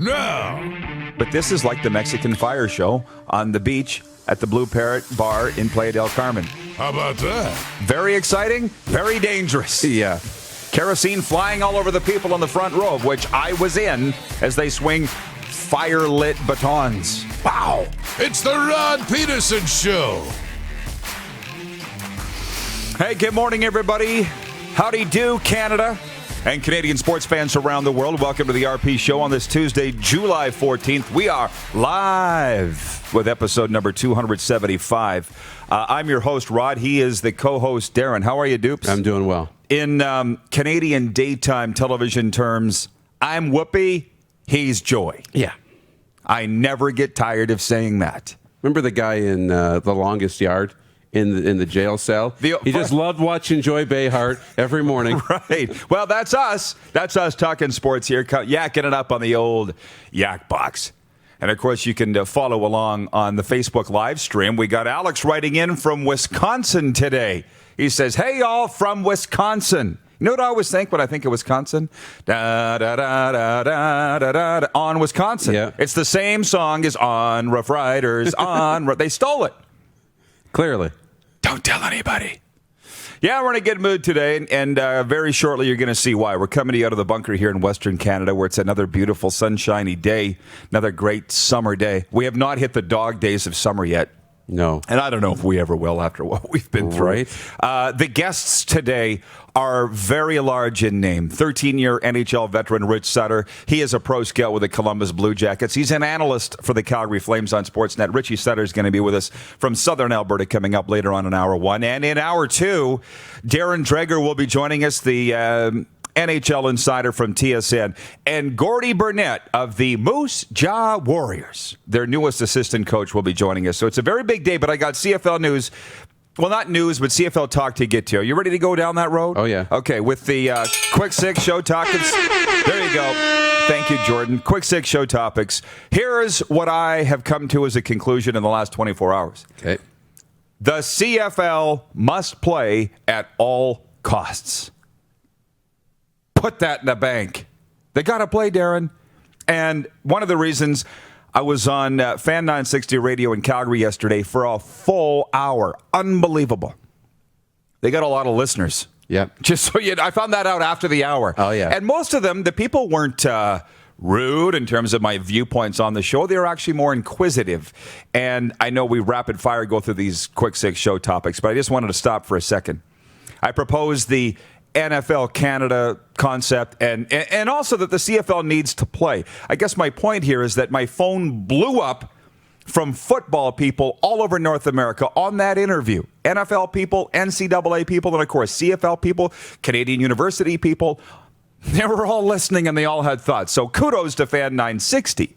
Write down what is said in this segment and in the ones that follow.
now. But this is like the Mexican Fire Show on the beach at the Blue Parrot Bar in Playa del Carmen. How about that? Very exciting, very dangerous. Yeah. Kerosene flying all over the people on the front row, of which I was in, as they swing fire-lit batons. Wow. It's the Rod Pedersen Show. Hey, good morning, everybody. Howdy do, Canada and Canadian sports fans around the world. Welcome to the RP Show on this Tuesday, July 14th. We are live with episode number 275. I'm your host, Rod. He is the co-host, Darren. How are you, Dupes? I'm doing well. In Canadian daytime television terms, I'm Whoopi, he's Joy. Yeah. I never get tired of saying that. Remember the guy in The Longest Yard in the jail cell? He just loved watching Joy Behar every morning. Right. Well, that's us. That's us talking sports here, yakking it up on the old Yak Box. And, of course, you can follow along on the Facebook live stream. We got Alex writing in from Wisconsin today. He says, hey, y'all from Wisconsin. You know what I always think when I think of Wisconsin? Da, da, da, da, da, da, da, on Wisconsin. Yeah. It's the same song as On Rough Riders. They stole it. Clearly. Don't tell anybody. Yeah, we're in a good mood today, and very shortly you're going to see why. We're coming to you out of the bunker here in Western Canada, where it's another beautiful, sunshiny day, another great summer day. We have not hit the dog days of summer yet. No. And I don't know if we ever will after what we've been through. Right. The guests today are very large in name. 13-year NHL veteran Rich Sutter. He is a pro scout with the Columbus Blue Jackets. He's an analyst for the Calgary Flames on Sportsnet. Richie Sutter is going to be with us from Southern Alberta coming up later on in Hour 1. And in Hour 2, Darren Dreger will be joining us, the NHL insider from TSN, and Gordy Burnett of the Moose Jaw Warriors. Their newest assistant coach will be joining us. So it's a very big day, but I got CFL news. Well, not news, but CFL talk to get to. Are you ready to go down that road? Oh, yeah. Okay, with the Quick Six show topics. There you go. Thank you, Jordan. Quick Six show topics. Here's what I have come to as a conclusion in the last 24 hours. Okay. The CFL must play at all costs. Put that in the bank. They got to play, Darren. And one of the reasons I was on Fan 960 Radio in Calgary yesterday for a full hour. Unbelievable. They got a lot of listeners. Yeah. Just so I found that out after the hour. Oh, yeah. And most of them, the people weren't rude in terms of my viewpoints on the show. They were actually more inquisitive. And I know we rapid fire go through these Quick Six show topics, but I just wanted to stop for a second. I proposed the NFL Canada concept and also that the CFL needs to play. I guess my point here is that my phone blew up from football people all over North America on that interview. NFL people, NCAA people, and of course CFL people, Canadian University people. They were all listening and they all had thoughts. So kudos to Fan 960.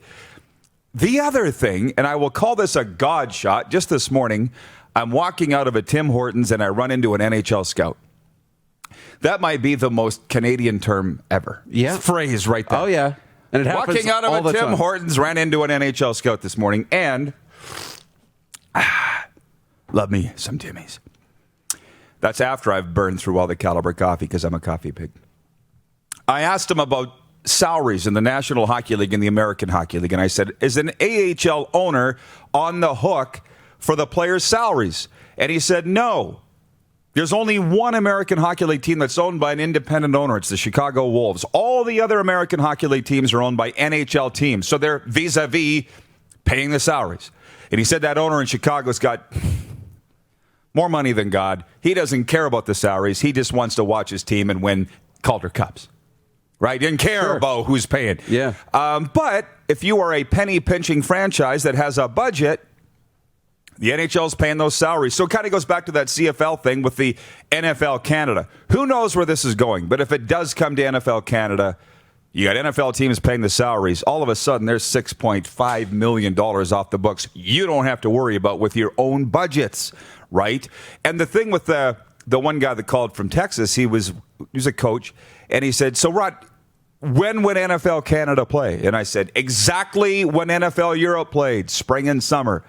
The other thing, and I will call this a God shot, just this morning, I'm walking out of a Tim Hortons and I run into an NHL scout. That might be the most Canadian term ever. Yeah. Phrase right there. Oh, yeah. And it happens Walking out all of a the Tim time. Hortons, ran into an NHL scout this morning, and love me some Timmys. That's after I've burned through all the Caliber coffee because I'm a coffee pig. I asked him about salaries in the National Hockey League and the American Hockey League, and I said, is an AHL owner on the hook for the players' salaries? And he said, no. There's only one American Hockey League team that's owned by an independent owner. It's the Chicago Wolves. All the other American Hockey League teams are owned by NHL teams. So they're vis-a-vis paying the salaries. And he said that owner in Chicago's got more money than God. He doesn't care about the salaries. He just wants to watch his team and win Calder Cups. Right? Didn't care about who's paying. Yeah. But if you are a penny-pinching franchise that has a budget, the NHL's paying those salaries. So it kind of goes back to that CFL thing with the NFL Canada. Who knows where this is going? But if it does come to NFL Canada, you got NFL teams paying the salaries. All of a sudden, there's $6.5 million off the books you don't have to worry about with your own budgets, right? And the thing with the one guy that called from Texas, he was a coach, and he said, so Rod, when would NFL Canada play? And I said, exactly when NFL Europe played, spring and summer.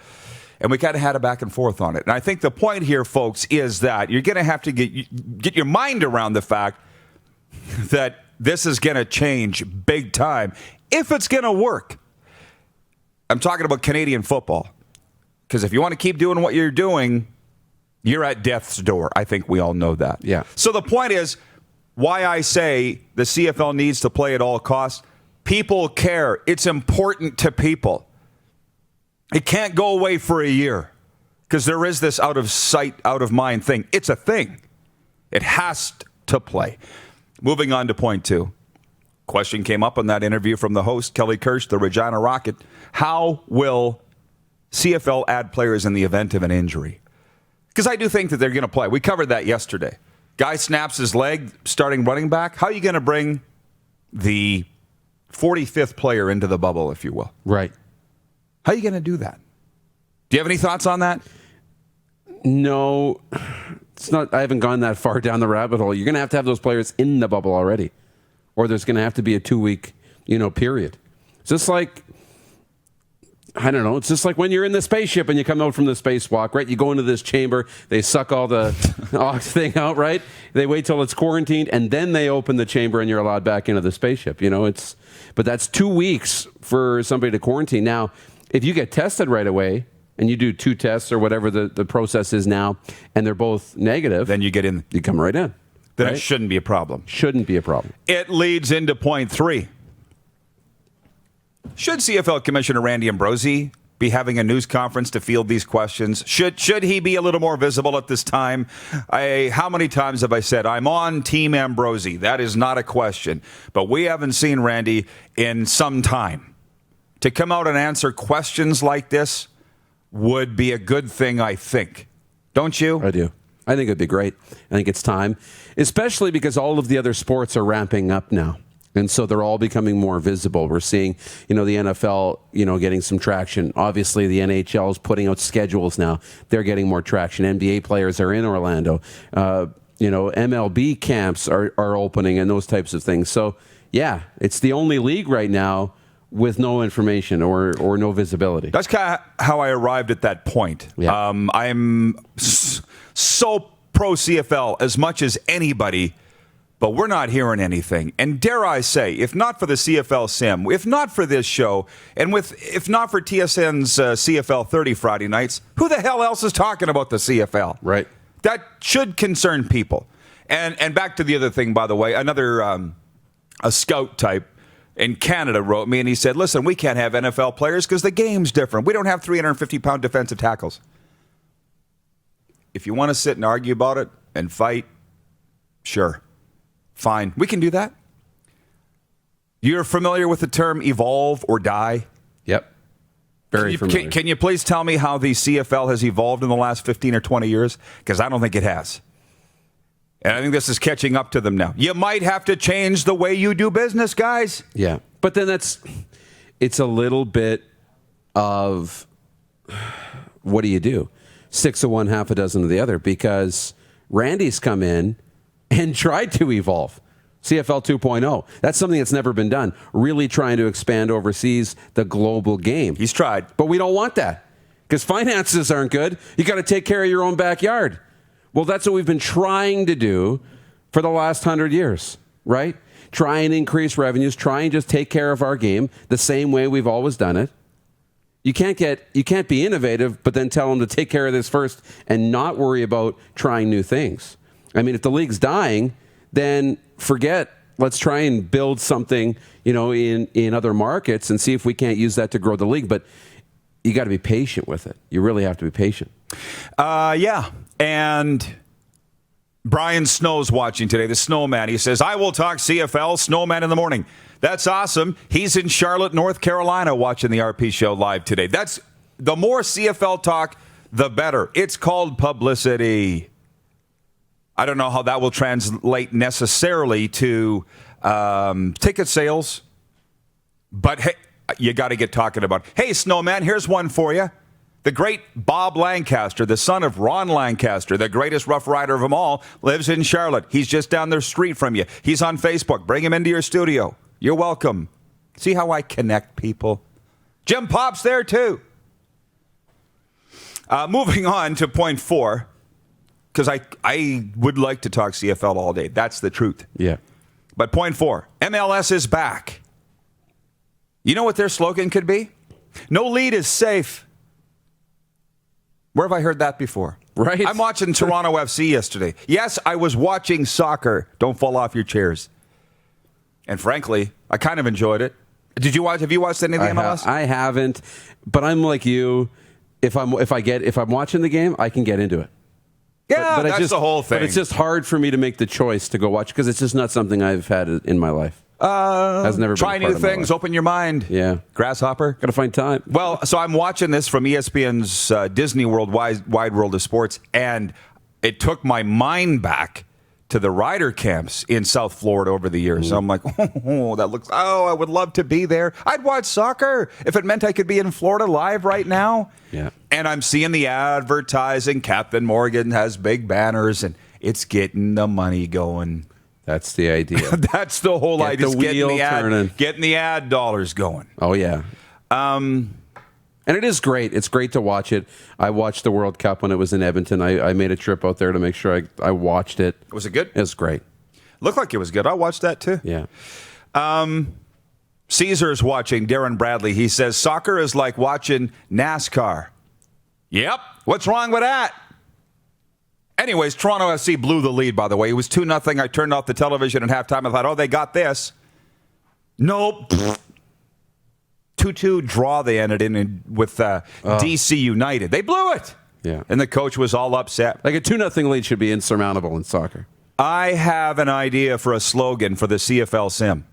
And we kind of had a back and forth on it. And I think the point here, folks, is that you're going to have to get your mind around the fact that this is going to change big time. if it's going to work. I'm talking about Canadian football. Because if you want to keep doing what you're doing, you're at death's door. I think we all know that. Yeah. So the point is, why I say the CFL needs to play at all costs, people care. It's important to people. It can't go away for a year because there is this out of sight, out of mind thing. It's a thing. It has to play. Moving on to point 2. Question came up on that interview from the host, Kelly Kirsch, the Regina Rocket. How will CFL add players in the event of an injury? Because I do think that they're going to play. We covered that yesterday. Guy snaps his leg, starting running back. How are you going to bring the 45th player into the bubble, if you will? Right. How are you going to do that? Do you have any thoughts on that? No, it's not. I haven't gone that far down the rabbit hole. You're going to have those players in the bubble already, or there's going to have to be a 2-week, period. It's just like, I don't know. It's just like when you're in the spaceship and you come out from the spacewalk, right? You go into this chamber, they suck all the thing out, right? They wait till it's quarantined, and then they open the chamber and you're allowed back into the spaceship. But that's 2 weeks for somebody to quarantine. Now, if you get tested right away and you do 2 tests or whatever the process is now, and they're both negative, then you get in. You come right in. Then right? It shouldn't be a problem. Shouldn't be a problem. It leads into point 3. Should CFL Commissioner Randy Ambrosie be having a news conference to field these questions? Should he be a little more visible at this time? How many times have I said, I'm on Team Ambrosie? That is not a question. But we haven't seen Randy in some time. To come out and answer questions like this would be a good thing, I think. Don't you? I do. I think it'd be great. I think it's time, especially because all of the other sports are ramping up now. And so they're all becoming more visible. We're seeing, the NFL, getting some traction. Obviously, the NHL is putting out schedules now. They're getting more traction. NBA players are in Orlando. MLB camps are opening and those types of things. So, yeah, it's the only league right now with no information or no visibility. That's kind of how I arrived at that point. Yeah. I'm so pro CFL as much as anybody, but we're not hearing anything. And dare I say, if not for the CFL Sim, if not for this show, and if not for TSN's CFL 30 Friday nights, who the hell else is talking about the CFL? Right. That should concern people. And back to the other thing, by the way, another a scout type in Canada wrote me and he said, listen, we can't have NFL players because the game's different. We don't have 350-pound defensive tackles. If you want to sit and argue about it and fight, sure. Fine. We can do that. You're familiar with the term evolve or die? Yep. Very familiar. Can you please tell me how the CFL has evolved in the last 15 or 20 years? Because I don't think it has. And I think this is catching up to them now. You might have to change the way you do business, guys. Yeah. But then it's a little bit of, what do you do? 6 of one, half a dozen of the other, because Randy's come in and tried to evolve. CFL 2.0. That's something that's never been done. Really trying to expand overseas the global game. He's tried. But we don't want that because finances aren't good. You got to take care of your own backyard. Well, that's what we've been trying to do for the last 100 years, right? Try and increase revenues, try and just take care of our game the same way we've always done it. You can't be innovative, but then tell them to take care of this first and not worry about trying new things. I mean, if the league's dying, then forget. Let's try and build something, in other markets and see if we can't use that to grow the league. But you got to be patient with it. You really have to be patient. Yeah. And Brian Snow's watching today, the Snowman. He says, I will talk CFL, Snowman in the morning. That's awesome. He's in Charlotte, North Carolina, watching the RP show live today. That's the more CFL talk, the better. It's called publicity. I don't know how that will translate necessarily to ticket sales, but hey, you got to get talking about, hey, Snowman, here's one for you. The great Bob Lancaster, the son of Ron Lancaster, the greatest Rough Rider of them all, lives in Charlotte. He's just down the street from you. He's on Facebook. Bring him into your studio. You're welcome. See how I connect people? Jim Pop's there too. Moving on to point 4, because I would like to talk CFL all day. That's the truth. Yeah. But point 4, MLS is back. You know what their slogan could be? No lead is safe. Where have I heard that before? Right. I'm watching Toronto FC yesterday. Yes, I was watching soccer. Don't fall off your chairs. And frankly, I kind of enjoyed it. Did you watch? Have you watched any of the MLS? I haven't, but I'm like you. If I'm watching the game, I can get into it. Yeah, but that's the whole thing. But it's just hard for me to make the choice to go watch because it's just not something I've had in my life. Has never try been a part new of my things, life. open your mind. Yeah, grasshopper. Got to find time. Well, so I'm watching this from ESPN's Disney World Wide World of Sports, and it took my mind back to the Ryder camps in South Florida over the years. So I'm like, I would love to be there. I'd watch soccer if it meant I could be in Florida live right now. Yeah. And I'm seeing the advertising. Captain Morgan has big banners, and it's getting the money going. That's the idea. That's the whole Get idea. the wheel turning. Getting the ad dollars going. Oh, yeah. And it is great. It's great to watch it. I watched the World Cup when it was in Edmonton. I made a trip out there to make sure I watched it. Was it good? It was great. Looked like it was good. I watched that too. Yeah. Caesar's watching Darren Bradley. He says, soccer is like watching NASCAR. Yep. What's wrong with that? Anyways, Toronto FC blew the lead, by the way. It was 2-0. I turned off the television at halftime. I thought, oh, they got this. Nope. 2-2 draw they ended in with DC United. They blew it. Yeah. And the coach was all upset. Like a 2-0 lead should be insurmountable in soccer. I have an idea for a slogan for the CFL sim.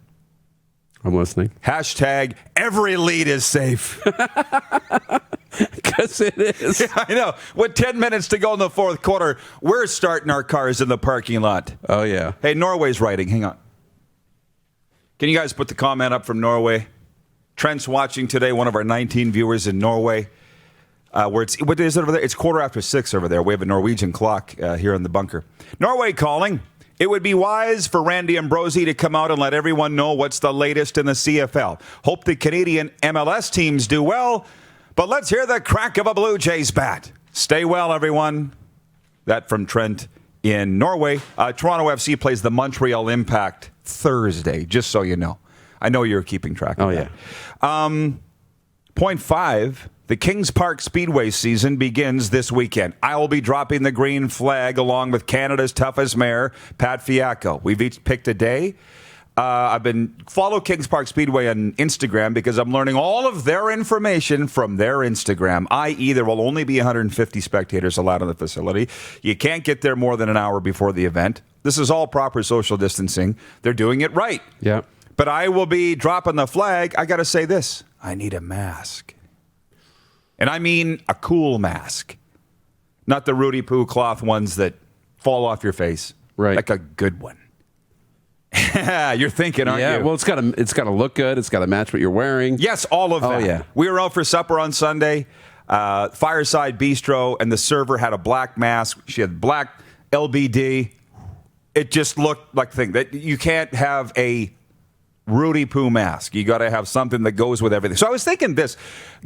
I'm listening. Hashtag every lead is safe. Because it is. Yeah, I know. With 10 minutes to go in the fourth quarter, we're starting our cars in the parking lot. Oh, yeah. Hey, Norway's writing. Hang on. Can you guys put the comment up from Norway? Trent's watching today, one of our 19 viewers in Norway. What is it over there? It's 6:15 over there. We have a Norwegian clock here in the bunker. Norway calling. It would be wise for Randy Ambrosie to come out and let everyone know what's the latest in the CFL. Hope the Canadian MLS teams do well, but let's hear the crack of a Blue Jays bat. Stay well, everyone. That from Trent in Norway. Toronto FC plays the Montreal Impact Thursday, just so you know. I know you're keeping track of that. Yeah. Point 5, the Kings Park Speedway season begins this weekend. I will be dropping the green flag along with Canada's toughest mayor, Pat Fiacco. We've each picked a day. Follow Kings Park Speedway on Instagram because I'm learning all of their information from their Instagram, i.e. there will only be 150 spectators allowed in the facility. You can't get there more than an hour before the event. This is all proper social distancing. They're doing it right. Yeah. But I will be dropping the flag. I got to say this. I need a mask. And I mean a cool mask. Not the Rudy Poo cloth ones that fall off your face. Right. Like a good one. You're thinking, aren't you? Yeah, well, it's got to look good. It's got to match what you're wearing. Yes, all of that. Oh, yeah. We were out for supper on Sunday. Fireside Bistro, and the server had a black mask. She had black LBD. It just looked like the thing. That you can't have a Rudy Poo mask. You got to have something that goes with everything. So I was thinking this,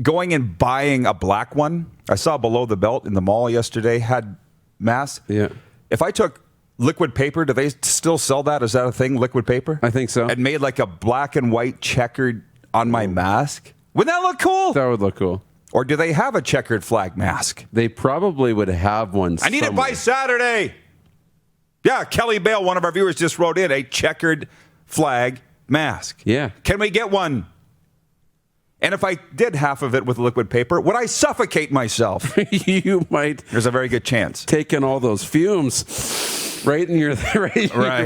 going and buying a black one. I saw Below the Belt in the mall yesterday had masks. Yeah. If I took liquid paper, do they still sell that? Is that a thing, liquid paper? I think so. And made like a black and white checkered on my mask. Wouldn't that look cool? That would look cool. Or do they have a checkered flag mask? They probably would have one I need it by Saturday. Yeah, Kelly Bale, one of our viewers, just wrote in a checkered flag mask. Yeah. Can we get one? And if I did half of it with liquid paper, would I suffocate myself? You might. There's a very good chance. Take in all those fumes right in your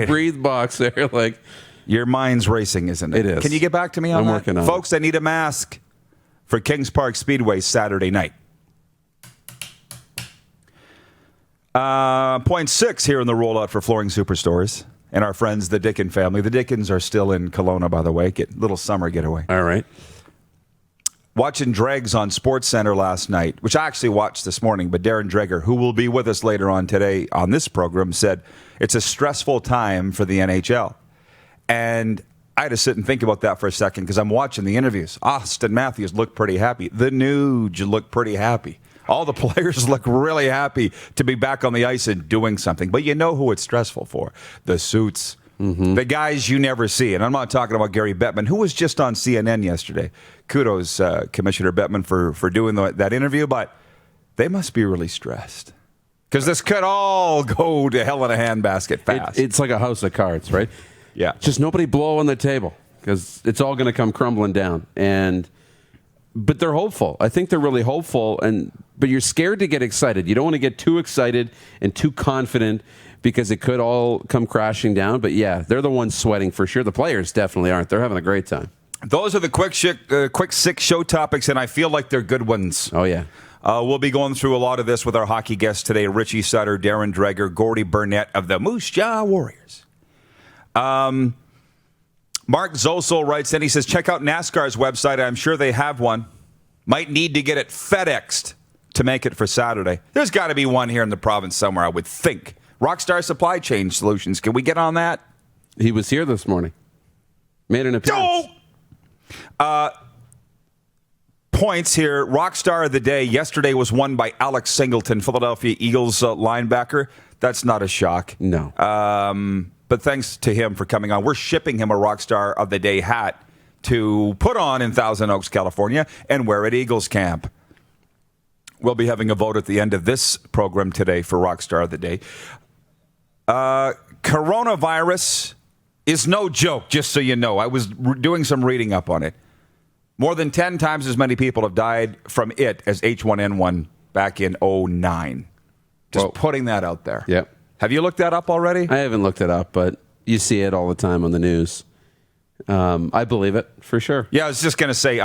breathe box there. Like, your mind's racing, isn't it? It is. Can you get back to me on I'm that? working on Folks, I need a mask for Kings Park Speedway Saturday night. Point 6 here in the rollout for Flooring Superstores and our friends, the Dickin family. The Dickens are still in Kelowna, by the way. Little summer getaway. All right. Watching Dregs on SportsCenter last night, which I actually watched this morning, but Darren Dreger, who will be with us later on today on this program, said it's a stressful time for the NHL. And I had to sit and think about that for a second because I'm watching the interviews. Austin Matthews looked pretty happy. The Nuge looked pretty happy. All the players look really happy to be back on the ice and doing something. But you know who it's stressful for? The suits, The guys you never see. And I'm not talking about Gary Bettman, who was just on CNN yesterday. Kudos, Commissioner Bettman, for doing that interview. But they must be really stressed. Because this could all go to hell in a handbasket fast. It's like a house of cards, right? Yeah. Just nobody blow on the table because it's all going to come crumbling down. But they're hopeful. I think they're really hopeful. But you're scared to get excited. You don't want to get too excited and too confident because it could all come crashing down. But yeah, they're the ones sweating for sure. The players definitely aren't. They're having a great time. Those are the quick six show topics, and I feel like they're good ones. Oh, yeah. We'll be going through a lot of this with our hockey guests today, Richie Sutter, Darren Dreger, Gordy Burnett of the Moose Jaw Warriors. Mark Zosel writes in, he says, check out NASCAR's website. I'm sure they have one. Might need to get it FedExed to make it for Saturday. There's got to be one here in the province somewhere, I would think. Rockstar Supply Chain Solutions. Can we get on that? He was here this morning. Made an appearance. Points here. Rockstar of the day yesterday was won by Alex Singleton, Philadelphia Eagles linebacker. That's not a shock. No. But thanks to him for coming on. We're shipping him a Rockstar of the Day hat to put on in Thousand Oaks, California, and wear at Eagles camp. We'll be having a vote at the end of this program today for Rockstar of the Day. Coronavirus is no joke, just so you know. I was doing some reading up on it. More than 10 times as many people have died from it as H1N1 back in 2009. Just putting that out there. Yep. Have you looked that up already? I haven't looked it up, but you see it all the time on the news. I believe it, for sure. Yeah, I was just going to say,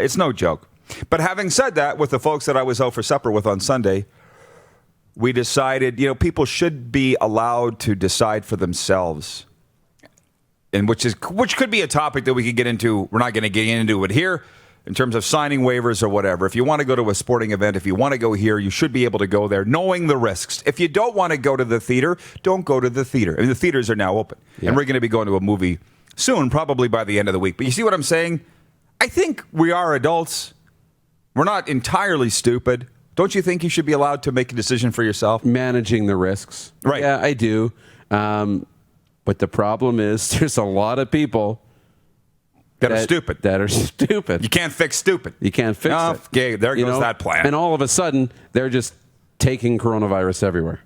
it's no joke. But having said that, with the folks that I was out for supper with on Sunday, we decided, people should be allowed to decide for themselves. And which could be a topic that we could get into. We're not going to get into it here in terms of signing waivers or whatever. If you want to go to a sporting event, if you want to go here, you should be able to go there knowing the risks. If you don't want to go to the theater, don't go to the theater. I mean, the theaters are now open. Yeah. And we're going to be going to a movie soon, probably by the end of the week. But you see what I'm saying? I think we are adults. We're not entirely stupid. Don't you think you should be allowed to make a decision for yourself? Managing the risks. Right. Yeah, I do. But the problem is there's a lot of people that are stupid. You can't fix stupid. You can't fix it. Okay, there goes that plan. And all of a sudden, they're just taking coronavirus everywhere.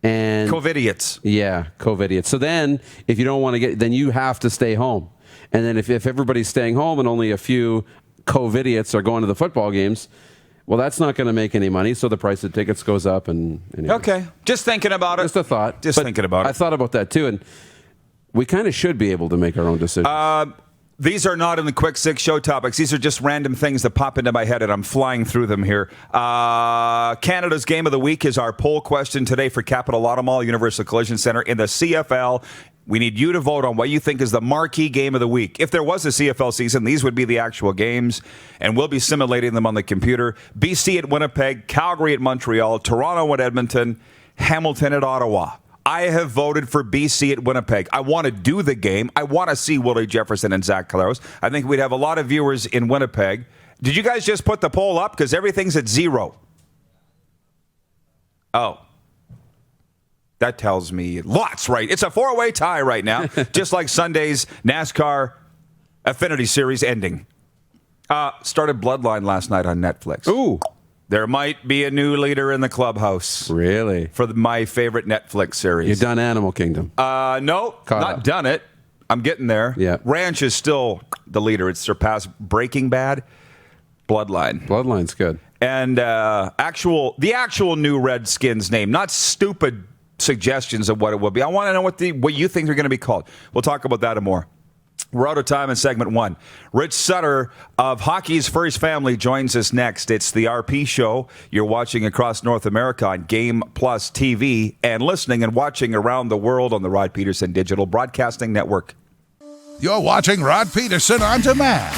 And COVIDiots. Yeah, COVIDiots. So then, if you don't want to then you have to stay home. And then if everybody's staying home and only a few COVIDiots are going to the football games, well, that's not going to make any money, so the price of tickets goes up. Okay, just thinking about it. Just a thought. Thinking about it. I thought about that, too, and we kind of should be able to make our own decisions. These are not in the Quick Six show topics. These are just random things that pop into my head, and I'm flying through them here. Canada's Game of the Week is our poll question today for Capital Auto Mall, Universal Collision Center in the CFL. We need you to vote on what you think is the marquee game of the week. If there was a CFL season, these would be the actual games, and we'll be simulating them on the computer. BC at Winnipeg, Calgary at Montreal, Toronto at Edmonton, Hamilton at Ottawa. I have voted for BC at Winnipeg. I want to do the game. I want to see Willie Jefferson and Zach Caleros. I think we'd have a lot of viewers in Winnipeg. Did you guys just put the poll up? Because everything's at 0. Oh. That tells me lots, right? It's a 4-way tie right now, just like Sunday's NASCAR Affinity Series ending. Started Bloodline last night on Netflix. Ooh. There might be a new leader in the clubhouse. Really? For my favorite Netflix series. You've done Animal Kingdom? No, not done it. I'm getting there. Yeah. Ranch is still the leader. It's surpassed Breaking Bad. Bloodline. Bloodline's good. And the actual new Redskins name, not stupid suggestions of what it will be. I want to know what you think they're going to be called. We'll talk about that and more. We're out of time in segment 1. Rich Sutter of Hockey's First Family joins us next. It's the RP show you're watching across North America on Game Plus TV and listening and watching around the world on the Rod Pedersen Digital Broadcasting Network. You're watching Rod Pedersen on demand.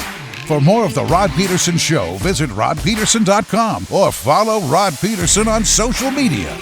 For more of the Rod Pedersen Show, visit rodpedersen.com or follow Rod Pedersen on social media.